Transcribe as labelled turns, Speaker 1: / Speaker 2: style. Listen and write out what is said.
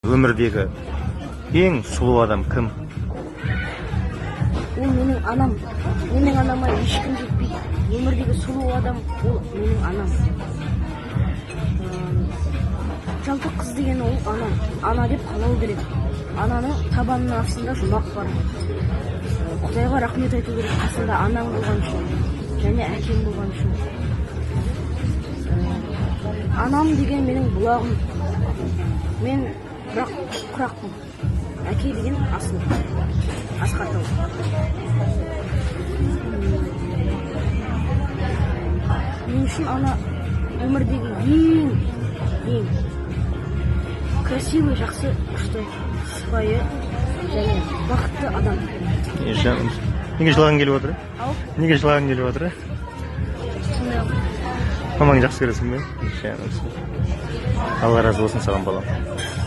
Speaker 1: Өмірдегі ең сұлу адам кім?
Speaker 2: Ол менің анам. Менің анама ешкім жетпейді. Өмірдегі сұлу адам ол менің анам. Жалпы қыз деген ол анам. Ана деп қалау керек. Ананың табанының астында жұмақ бар. Құдайға рахмет айту керек, қасында анаң болған үшін және әкем болған үшін. Анам деген менің бұлағым. Мен бірақ құрақпын. Әке деген асыл. Асқар тау. Мен үшін ана өмірдегі ең красивый, жақсы, күшті, сыпайы және бақытты адам.
Speaker 1: Неге жылағың келіп отыр? Неге жылағың келіп отыр? Мамаңды жақсы көресің бе? Алла разы болсын саған балам.